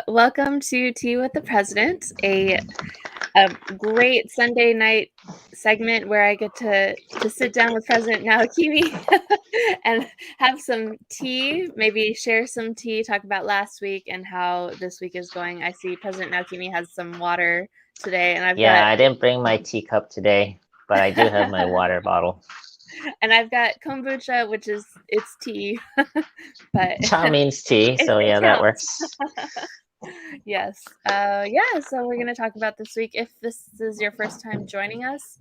Welcome to Tea with the President, a great Sunday night segment where I get to sit down with President Naokimi and have some tea, maybe share some tea, talk about last week and how this week is going. I see President Naokimi has some water today, and I didn't bring my teacup today, but I do have my water bottle. And I've got kombucha, which is it's tea, but Cha means tea, so yeah, that works. Yes. So we're going to talk about this week. If this is your first time joining us,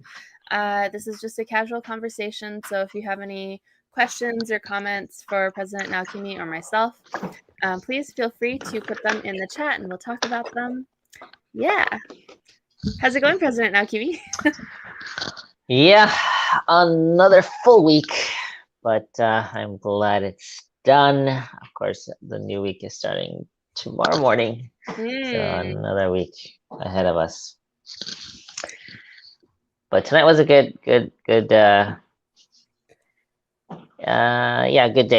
this is just a casual conversation. So if you have any questions or comments for President Naokimi or myself, please feel free to put them in the chat and we'll talk about them. Yeah. How's it going, President Naokimi? Yeah, another full week, but I'm glad it's done. Of course, the new week is starting tomorrow morning, so another week ahead of us. But tonight was a good day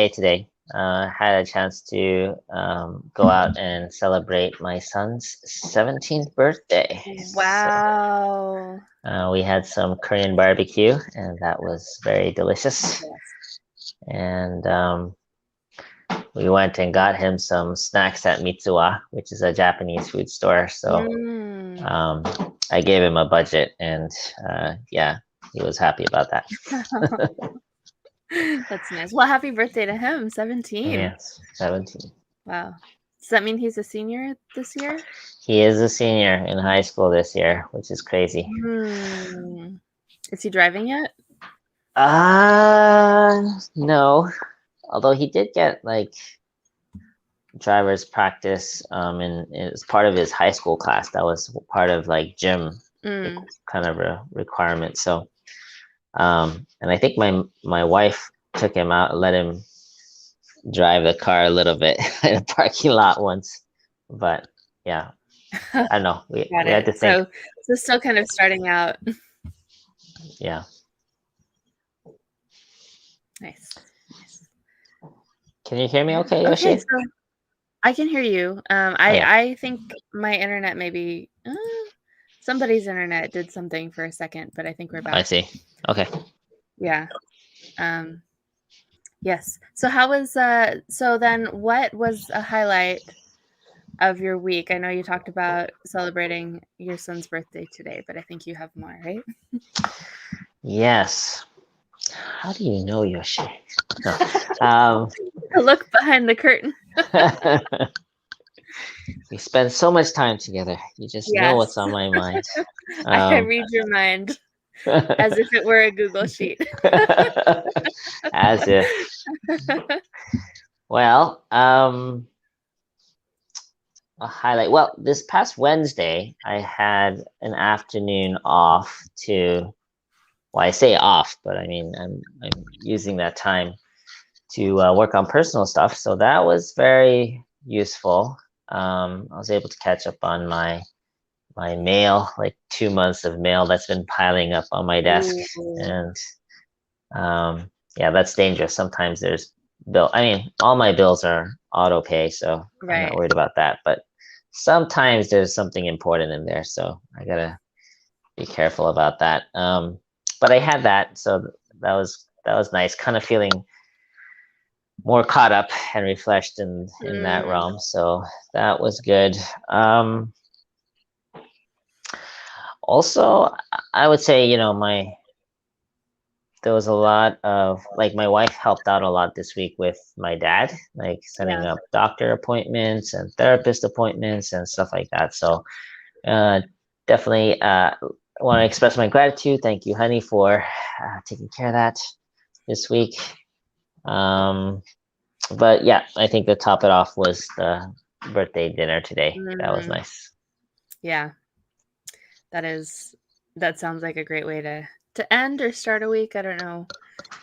today. Had a chance to go out and celebrate my son's 17th birthday. Wow. So, we had some Korean barbecue, and that was very delicious. And we went and got him some snacks at Mitsuwa, which is a Japanese food store. So I gave him a budget, and he was happy about that. That's nice. Well, happy birthday to him, 17. Yes, 17. Wow. Does that mean he's a senior this year? He is a senior in high school this year, which is crazy. Is he driving yet? No. Although he did get like driver's practice and it was part of his high school class. That was part of like gym kind of a requirement. So and I think my wife took him out and let him drive the car a little bit in a parking lot once. But yeah, I don't know. We had to think. So still kind of starting out. Yeah. Nice. Can you hear me okay, Yoshie? Okay, so I can hear you. I think my internet maybe somebody's internet did something for a second, but I think we're back. I see. Okay. Yeah. Yes. So how was so then what was a highlight of your week? I know you talked about celebrating your son's birthday today, but I think you have more, right? Yes. How do you know, Yoshie? Look behind the curtain. We spend so much time together. You just know what's on my mind. I read your mind as if it were a Google sheet. As if. Well, a highlight. Well, this past Wednesday, I had an afternoon off to. Well, I say off, but I mean I'm using that time to work on personal stuff. So that was very useful. I was able to catch up on my mail, like 2 months of mail that's been piling up on my desk. And that's dangerous. Sometimes there's all my bills are auto pay, so I'm not worried about that. But sometimes there's something important in there, so I gotta be careful about that. But I had that, so that was nice. Kind of feeling more caught up and refreshed in that realm. So that was good. Also, I would say, there was a lot of, like, my wife helped out a lot this week with my dad, like setting up doctor appointments and therapist appointments and stuff like that. So definitely want to express my gratitude. Thank you, honey, for taking care of that this week. But yeah, I think to top it off was the birthday dinner today. That was nice. Yeah, that sounds like a great way to end or start a week. I don't know.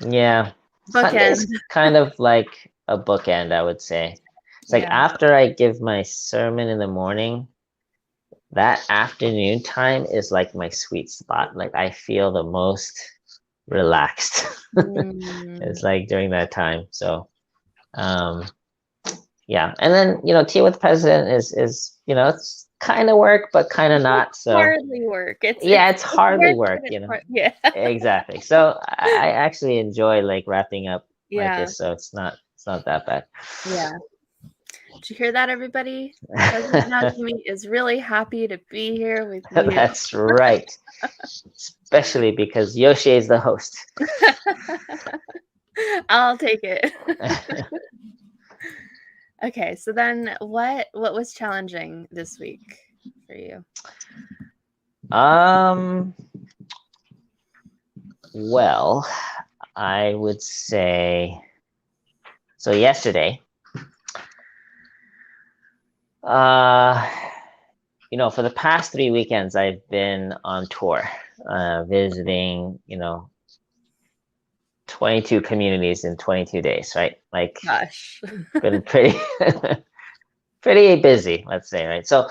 Yeah, bookend. Kind of like a bookend, I would say. It's like after I give my sermon in the morning, that afternoon time is like my sweet spot. Like I feel the most relaxed. It's like during that time. So yeah. And then, tea with the president is, it's kind of work, but kind of not. So Hardly work. yeah, it's It's hardly work, work, but it's hard. Yeah. Exactly. So I actually enjoy like wrapping up like Yeah. this. So it's not that bad. Yeah. Did you hear that, everybody? President Naokimi is really happy to be here with you. That's right. Especially because Yoshie is the host. I'll take it. Okay, so then what was challenging this week for you? Well, I would say so yesterday. For the past 3 weekends, I've been on tour, visiting, 22 communities in 22 days, right? Like, Gosh. been pretty, pretty busy, let's say, right? So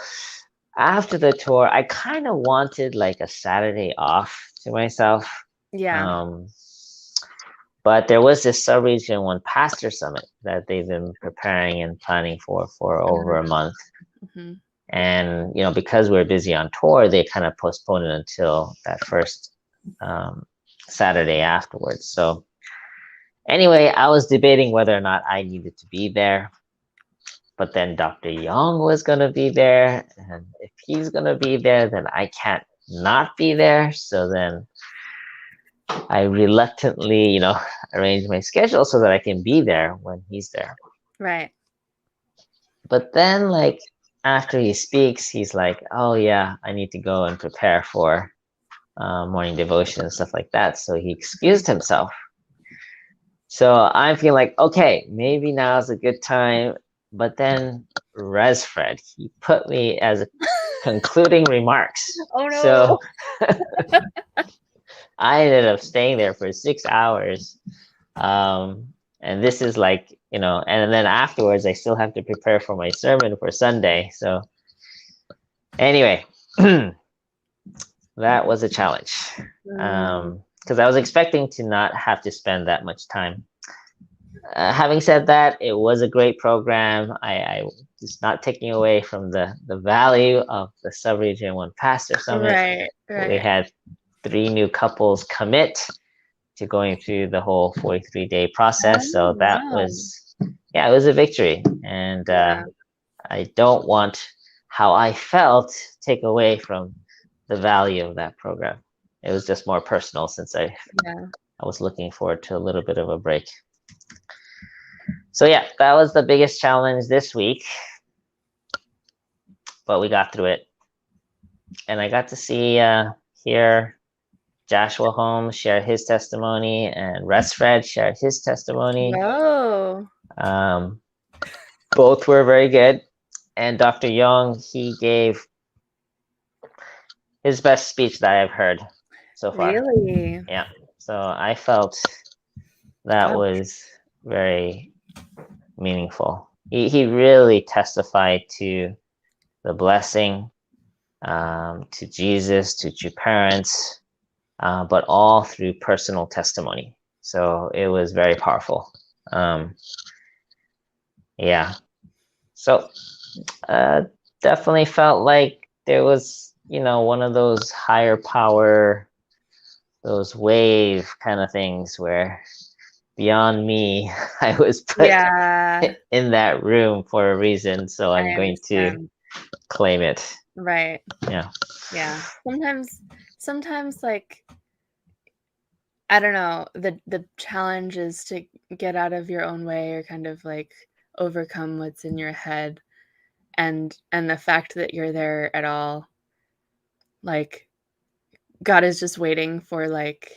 after the tour, I kind of wanted like a Saturday off to myself. Yeah. But there was this sub-region one pastor summit that they've been preparing and planning for over a month. Mm-hmm. And, because we were busy on tour, they kind of postponed it until that first Saturday afterwards. So anyway, I was debating whether or not I needed to be there. But then Dr. Young was going to be there. And if he's going to be there, then I can't not be there. So then I reluctantly, arrange my schedule so that I can be there when he's there. Right. But then, like, after he speaks, he's like, oh, yeah, I need to go and prepare for morning devotion and stuff like that. So he excused himself. So I'm feeling like, okay, maybe now's a good time. But then Resfred, he put me as a concluding remarks. Oh no. So I ended up staying there for 6 hours. And this is like, and then afterwards I still have to prepare for my sermon for Sunday. So anyway, that was a challenge. Because I was expecting to not have to spend that much time. Having said that, it was a great program. I just not taking away from the value of the Sub-Region 1 Pastor Summit. Right. We had 3 new couples commit to going through the whole 43-day process. So that was, it was a victory. And I don't want how I felt take away from the value of that program. It was just more personal since I was looking forward to a little bit of a break. So yeah, that was the biggest challenge this week, but we got through it. And I got to see, hear Joshua Holmes share his testimony and Resfred share his testimony. Oh. Both were very good. And Dr. Young, he gave his best speech that I've heard so far. Really? Yeah. So I felt that was very meaningful. He really testified to the blessing, to Jesus, to true parents, but all through personal testimony. So it was very powerful. Yeah. So definitely felt like there was, one of those higher power, those wave kind of things where beyond me, I was put in that room for a reason. So I'm going to claim it. Right. Yeah. Yeah. Sometimes like, I don't know, the challenge is to get out of your own way or kind of like overcome what's in your head, and the fact that you're there at all, like God is just waiting for like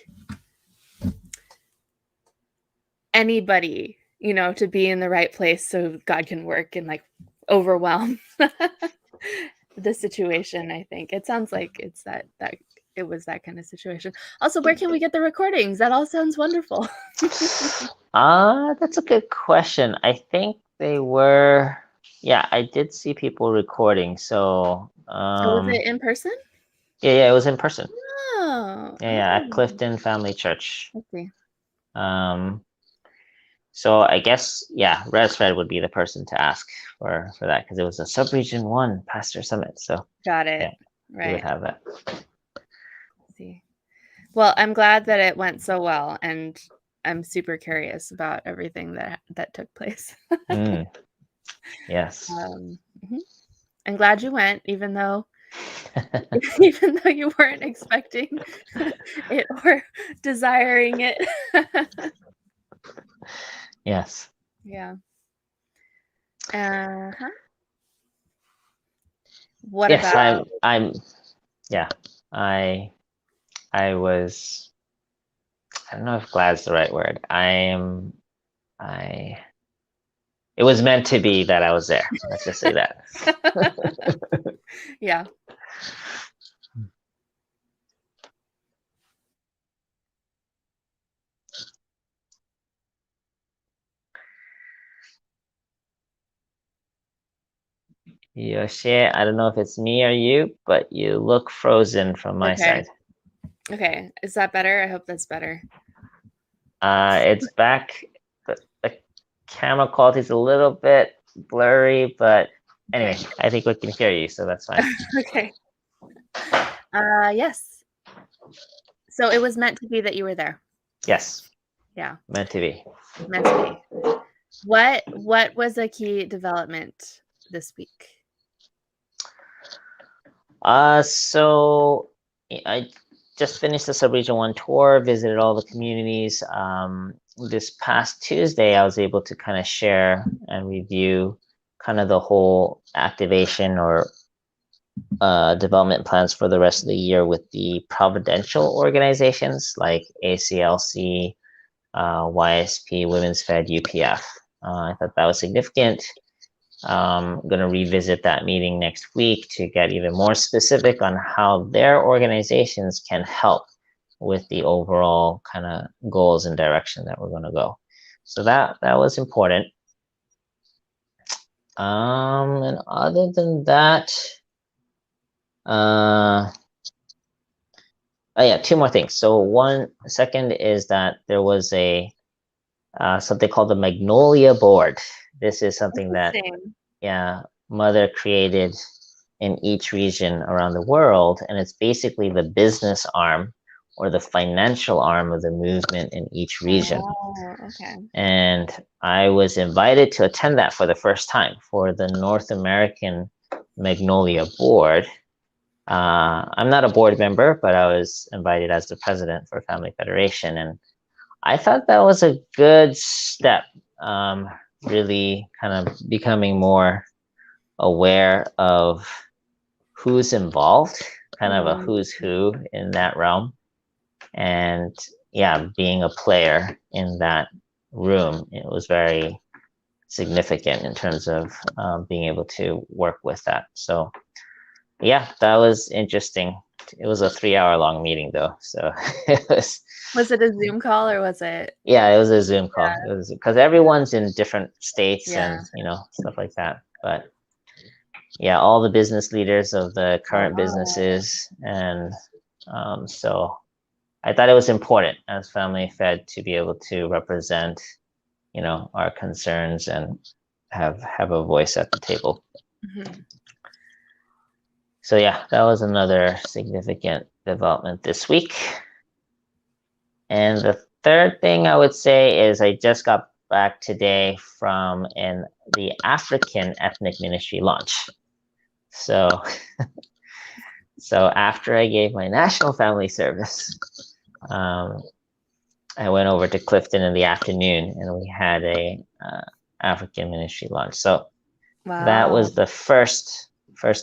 anybody, to be in the right place so God can work and like overwhelm the situation. I think it sounds like it's that it was that kind of situation. Also, where can we get the recordings? That all sounds wonderful. That's a good question. I think they were, I did see people recording. So was it in person? Yeah, it was in person. Oh. Yeah, at Clifton Family Church. Okay. So I guess, yeah, Resfred would be the person to ask for that, because it was a Subregion 1 Pastor Summit. So Got it. yeah, you would Right. have that. See. Well, I'm glad that it went so well, and I'm super curious about everything that took place. Yes. Mhm. I'm glad you went, even though you weren't expecting it or desiring it. Yes. Yeah. Uh-huh. What Yes, about yeah, I was, I don't know if glad's the right word. It was meant to be that I was there. Let's just say that. Yeah. Yoshie, I don't know if it's me or you, but you look frozen from my Okay. side. Okay. Is that better? I hope that's better. It's back. The camera quality is a little bit blurry, but anyway, Okay. I think we can hear you, so that's fine. Okay. Yes. So it was meant to be that you were there. Yes, Yeah. meant to be. Meant to be. What was a key development this week? So I just finished the Subregion 1 tour, visited all the communities. This past Tuesday, I was able to kind of share and review kind of the whole activation or development plans for the rest of the year with the providential organizations like ACLC, YSP, Women's Fed, UPF. I thought that was significant. I'm going to revisit that meeting next week to get even more specific on how their organizations can help with the overall kind of goals and direction that we're going to go. So that was important. And other than that, oh yeah, two more things. So one second is that there was a something called the Magnolia Board. This is something that, yeah, Mother created in each region around the world, and it's basically the business arm or the financial arm of the movement in each region. Oh, okay. And I was invited to attend that for the first time for the North American Magnolia Board. I'm not a board member, but I was invited as the president for Family Federation, and I thought that was a good step. Really kind of becoming more aware of who's involved, kind of a who's who in that realm, and yeah, being a player in that room, it was very significant in terms of being able to work with that. So yeah, that was interesting. It was a 3 hour long meeting though, so it was. Was it a Zoom call or was it? Yeah, it was a Zoom call. Yeah. It was because everyone's in different states Yeah. and stuff like that. But yeah, all the business leaders of the current businesses, and so I thought it was important as Family Fed to be able to represent, our concerns and have a voice at the table. Mm-hmm. So yeah, that was another significant development this week. And the third thing I would say is I just got back today from the African ethnic ministry launch. So after I gave my national family service, I went over to Clifton in the afternoon and we had a African ministry launch. So that was the first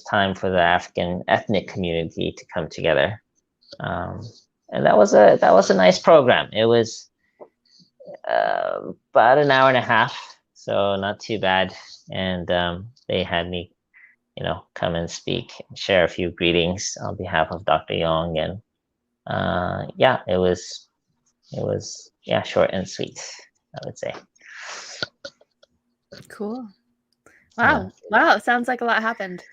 time for the African ethnic community to come together. And that was a nice program. It was about an hour and a half, so not too bad. And they had me, come and speak, and share a few greetings on behalf of Dr. Young, and yeah, it was short and sweet, I would say. Cool. Wow. Wow. It sounds like a lot happened.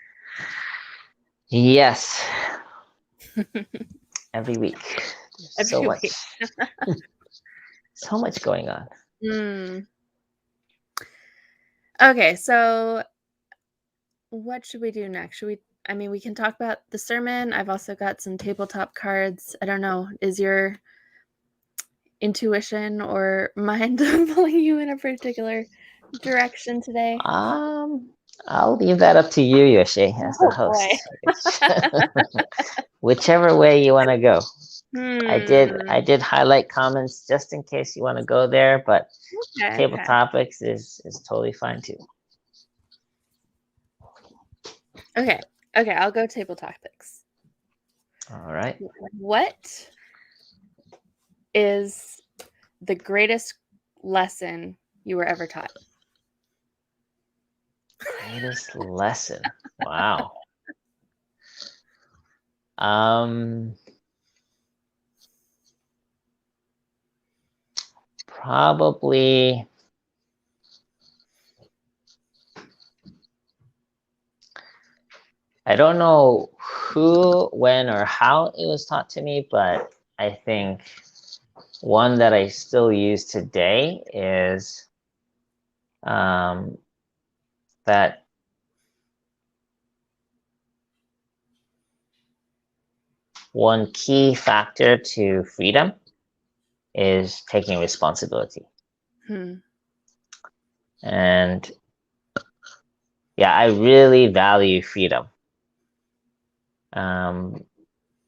Yes. Every week. So much going on. Okay, so what should we do next? We can talk about the sermon. I've also got some tabletop cards. I don't know, is your intuition or mind pulling you in a particular direction today? I'll leave that up to you, Yoshie, as the Oh boy. host. Whichever way you want to go. I did highlight comments just in case you want to go there, but table Okay. topics is totally fine too. Okay, I'll go table topics. All right. What is the greatest lesson you were ever taught? Greatest lesson. Wow. Probably I don't know who, when, or how it was taught to me, but I think one that I still use today is that one key factor to freedom is taking responsibility. And yeah, I really value freedom.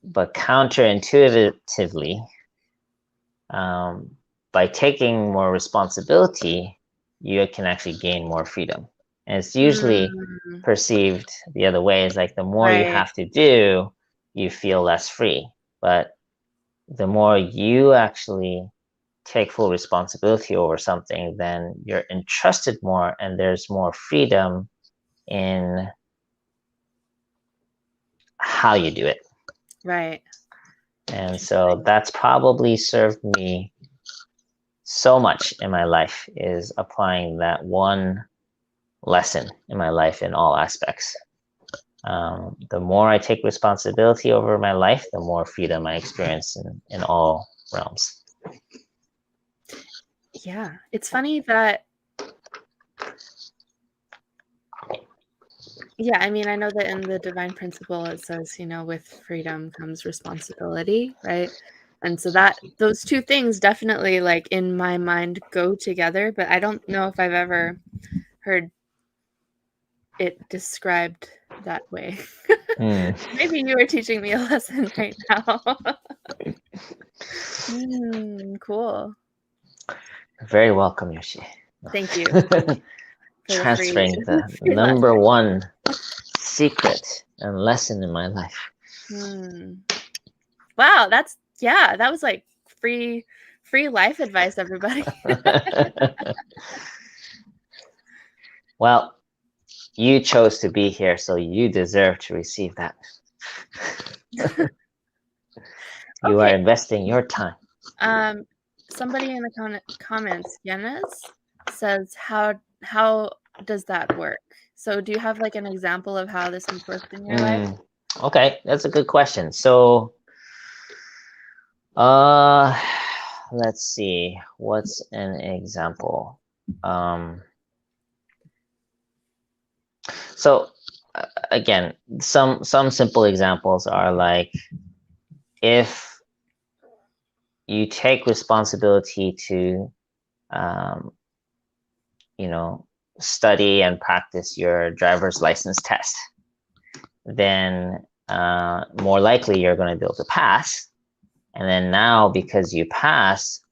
But counterintuitively, by taking more responsibility, you can actually gain more freedom. And it's usually perceived the other way. Is like the more you have to do, you feel less free. But the more you actually take full responsibility over something, then you're entrusted more and there's more freedom in how you do it. Right. And so that's probably served me so much in my life, is applying that one lesson in my life in all aspects. The more I take responsibility over my life, the more freedom I experience in all realms. Yeah, it's funny that, yeah, I mean, I know that in the divine principle it says, with freedom comes responsibility, right? And so that those two things definitely, like, in my mind go together, but I don't know if I've ever heard it described that way. Maybe you are teaching me a lesson right now. Cool. You're very welcome, Yoshie. Thank you. Transferring the free number lesson. one secret and lesson in my life. Wow, that was like free life advice, everybody. Well, you chose to be here, so you deserve to receive that. You are investing your time. Somebody in the comments, Yenes, says, how does that work? So do you have like an example of how this has worked in your life? Okay, that's a good question. So, let's see. What's an example? So, again, some simple examples are like, if you take responsibility to, study and practice your driver's license test, then more likely you're going to be able to pass. And then now, because you passed,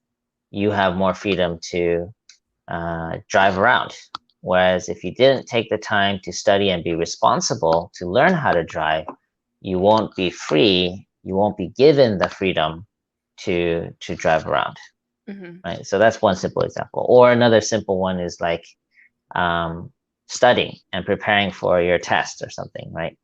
you have more freedom to drive around. Whereas if you didn't take the time to study and be responsible to learn how to drive, you won't be free. You won't be given the freedom to drive around. Right. So that's one simple example. Or another simple one is like studying and preparing for your test or something. Right.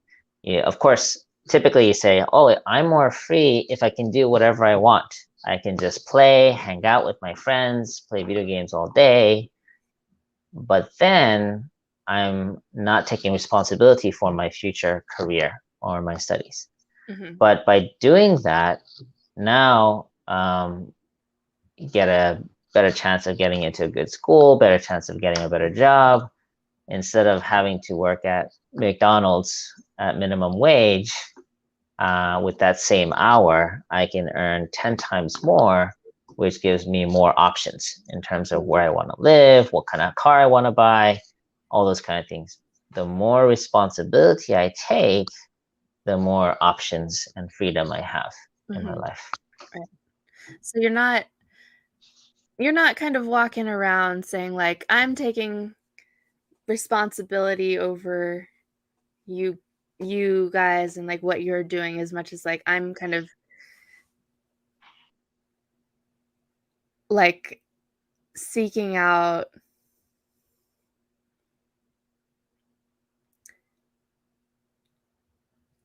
Yeah, of course, typically you say, oh, I'm more free if I can do whatever I want. I can just play, hang out with my friends, play video games all day. But then I'm not taking responsibility for my future career or my studies. But by doing that, now you get a better chance of getting into a good school, better chance of getting a better job, instead of having to work at McDonald's at minimum wage, with that same hour, I can earn 10 times more, which gives me more options in terms of where I want to live, what kind of car I want to buy, all those kind of things. The more responsibility I take, the more options and freedom I have in my life. Right. So you're not kind of walking around saying like, I'm taking responsibility over you guys and like what you're doing, as much as like I'm kind of like seeking out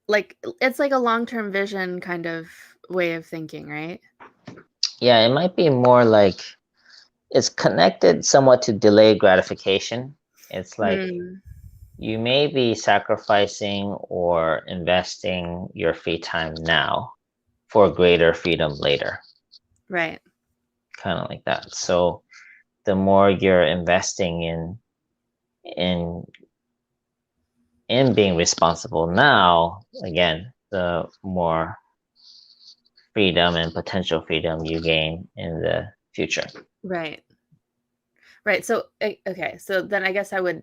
like, it's like a long-term vision kind of way of thinking, right? Yeah, it might be more like it's connected somewhat to delayed gratification. It's like you may be sacrificing or investing your free time now for greater freedom later. Right. Kind of like that. So the more you're investing in being responsible now, again, the more freedom and potential freedom you gain in the future. Right. So okay, so then I guess I would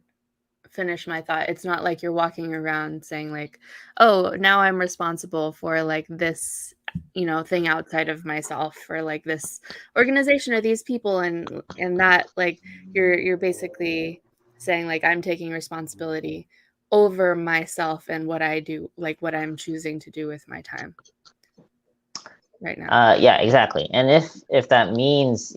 finish my thought. It's not like you're walking around saying like, oh, now I'm responsible for like this, thing outside of myself, or like this organization or these people, and that like you're basically saying like I'm taking responsibility over myself and what I do, like what I'm choosing to do with my time right now. Yeah, exactly. And if that means,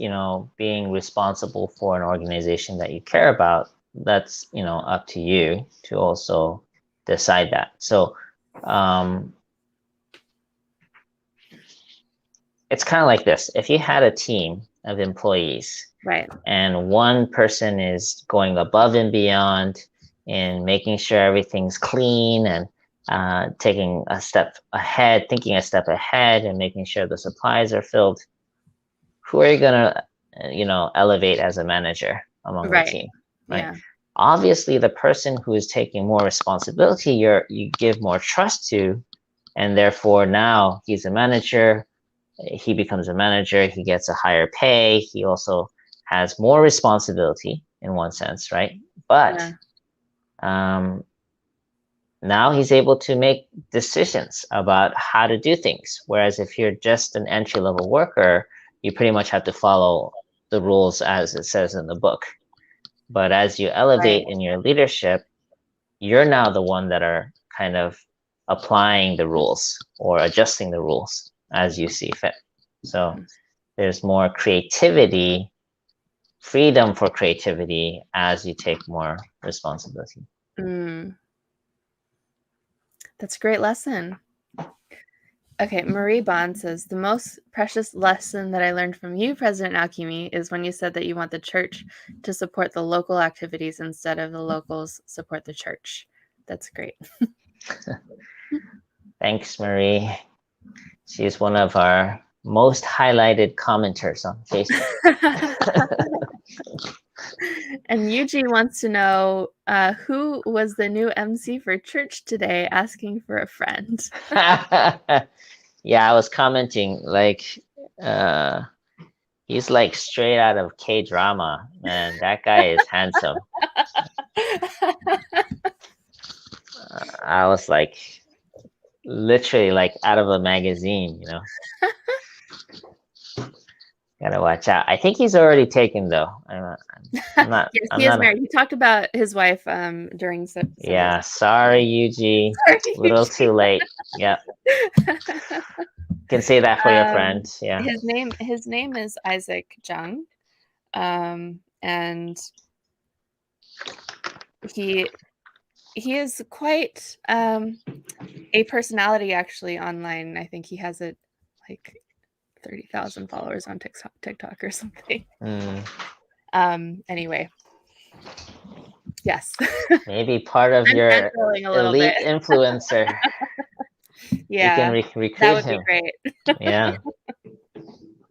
being responsible for an organization that you care about, that's, up to you to also decide that. So it's kind of like this. If you had a team of employees, Right. and one person is going above and beyond in making sure everything's clean and taking a step ahead, thinking a step ahead, and making sure the supplies are filled, who are you gonna, elevate as a manager among the Right. team, right? Yeah. Obviously, the person who is taking more responsibility, you give more trust to, and therefore now he's a manager. He becomes a manager. He gets a higher pay. He also has more responsibility in one sense, right? But now he's able to make decisions about how to do things. Whereas if you're just an entry level worker, you pretty much have to follow the rules as it says in the book. But as you elevate in your leadership, you're now the one that are kind of applying the rules or adjusting the rules as you see fit. So there's more creativity, freedom for creativity as you take more responsibility. That's a great lesson. Okay, Marie Bond says, the most precious lesson that I learned from you, President Naokimi, is when you said that you want the church to support the local activities instead of the locals support the church. That's great. Thanks, Marie. She's one of our most highlighted commenters on Facebook. And Yuji wants to know who was the new MC for church today, asking for a friend. Yeah, I was commenting like he's like straight out of K-drama, man. That guy is handsome. I was like literally like out of a magazine, Gotta watch out. I think he's already taken though. I'm not. Yes, I'm he is not. married. He talked about his wife during Yeah, sorry, Yuji. Little too late. Yep. Can say that for your friend. Yeah. His name is Isaac Jung, and he is quite a personality actually online. I think he has like 30,000 followers on TikTok or something. Anyway, yes. Maybe part of your elite influencer. Yeah, you can recruit that would him. be great. Yeah.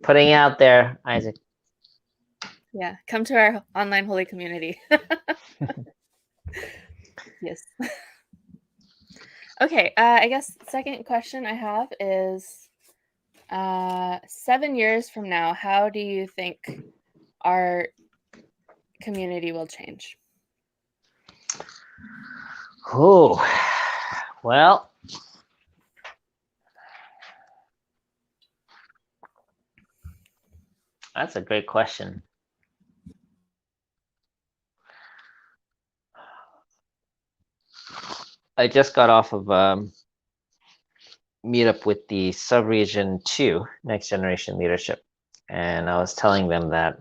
Putting out there, Isaac. Yeah, come to our online holy community. Yes. Okay, I guess the second question I have is 7 years from now, how do you think our community will change? Oh, well, that's a great question. I just got off of meetup with the Subregion 2 Next Generation Leadership, and I was telling them that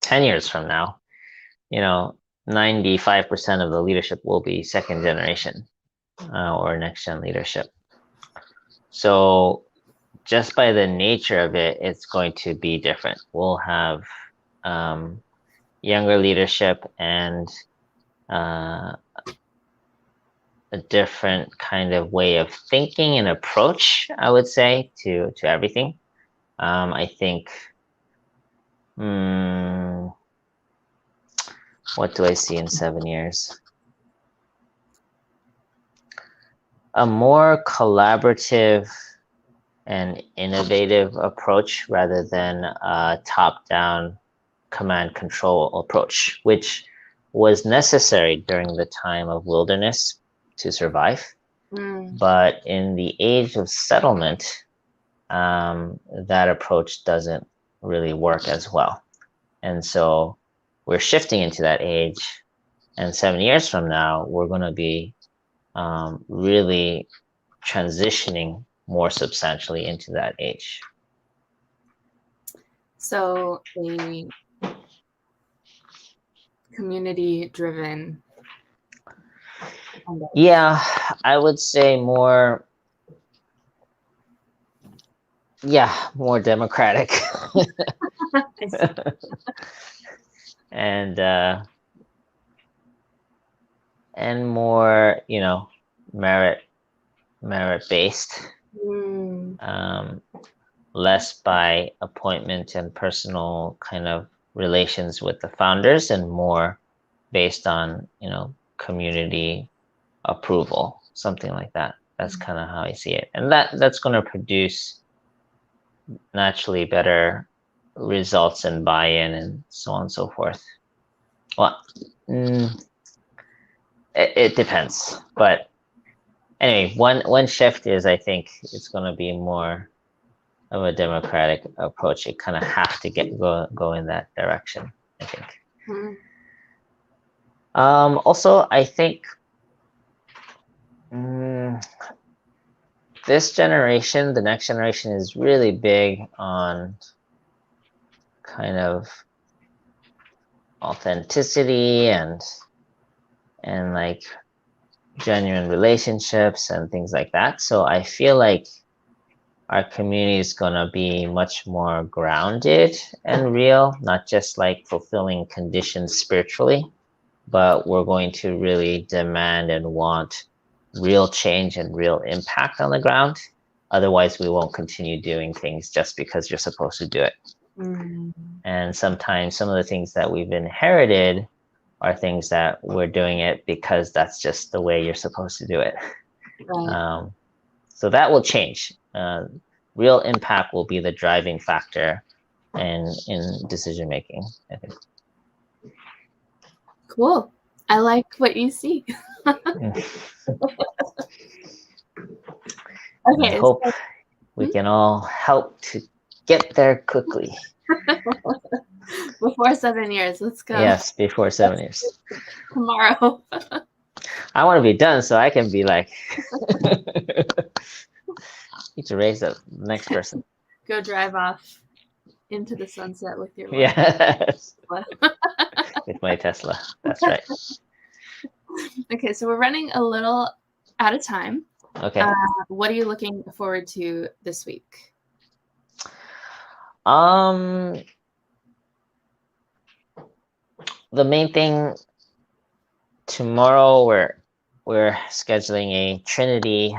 10 years from now, 95% of the leadership will be second generation or next gen leadership. So just by the nature of it, it's going to be different. We'll have younger leadership and a different kind of way of thinking and approach, I would say, to everything. I think, what do I see in 7 years? A more collaborative and innovative approach rather than a top-down command control approach, which was necessary during the time of wilderness to survive. But in the age of settlement, that approach doesn't really work as well. And so we're shifting into that age. And 7 years from now, we're going to be really transitioning more substantially into that age. So a community-driven. Yeah, I would say more democratic. and more, merit based. Less by appointment and personal kind of relations with the founders, and more based on, community approval, something like that. That's kind of how I see it. And that's going to produce naturally better results and buy-in and so on and so forth. Well, it depends. But anyway, one shift is, I think it's going to be more of a democratic approach. It kind of have to go in that direction, I think. Also, I think this generation, the next generation, is really big on kind of authenticity and like genuine relationships and things like that. So I feel like our community is going to be much more grounded and real, not just like fulfilling conditions spiritually, but we're going to really demand and want real change and real impact on the ground. Otherwise, we won't continue doing things just because you're supposed to do it. And sometimes some of the things that we've inherited are things that we're doing it because that's just the way you're supposed to do it. Right. So that will change. Real impact will be the driving factor in decision making, I think. Cool. I like what you see. Okay, I hope we can all help to get there quickly. Before 7 years, let's go. Yes, before 7 years. Tomorrow. I want to be done so I can be like, need to raise the next person. Go drive off into the sunset with your wife. Yes. With my Tesla. That's right. Okay, so we're running a little out of time. Okay. What are you looking forward to this week? The main thing, tomorrow we're scheduling a Trinity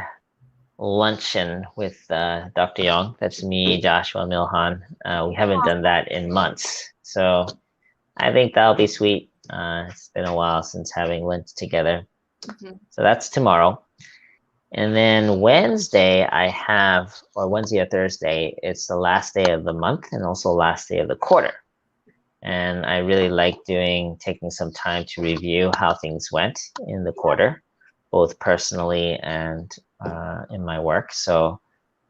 luncheon with Dr. Young. That's me, Joshua, Milhan. We haven't done that in months, so I think that'll be sweet. It's been a while since having lunch together. Mm-hmm. So that's tomorrow. And then Wednesday, or Wednesday or Thursday, it's the last day of the month and also last day of the quarter. And I really like taking some time to review how things went in the quarter, both personally and in my work. So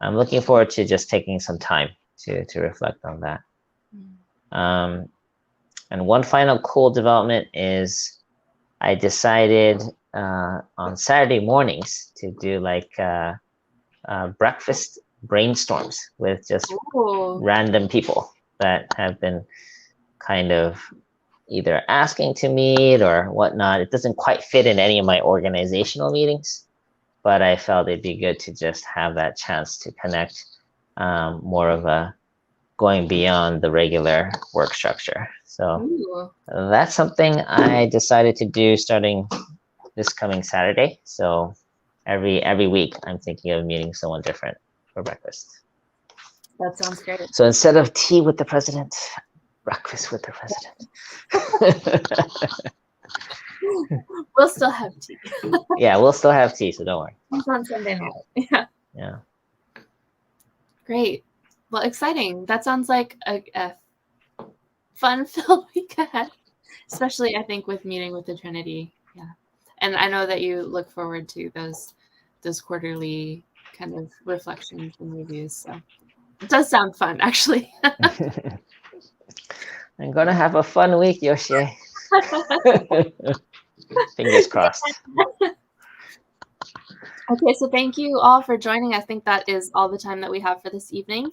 I'm looking forward to just taking some time to reflect on that. And one final cool development is I decided on Saturday mornings to do like breakfast brainstorms with just random people that have been kind of either asking to meet or whatnot. It doesn't quite fit in any of my organizational meetings, but I felt it'd be good to just have that chance to connect, more of a going beyond the regular work structure. So that's something I decided to do starting this coming Saturday. So every week I'm thinking of meeting someone different for breakfast. That sounds great. So instead of tea with the president, breakfast with the president. We'll still have tea. Yeah, we'll still have tea, so don't worry. It's on Sunday night. Yeah. Yeah. Great. Well, exciting. That sounds like a fun-filled week ahead, especially I think with meeting with the Trinity. Yeah. And I know that you look forward to those quarterly kind of reflections and reviews. So it does sound fun, actually. I'm gonna have a fun week, Yoshie. Fingers crossed. Okay, so thank you all for joining. I think that is all the time that we have for this evening.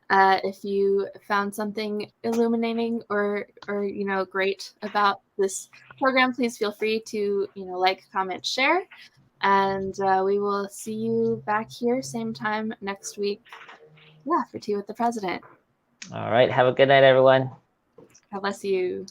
If you found something illuminating or great about this program, please feel free to like, comment, share, and we will see you back here same time next week. Yeah, for Tea with the President. All right. Have a good night, everyone. God bless you.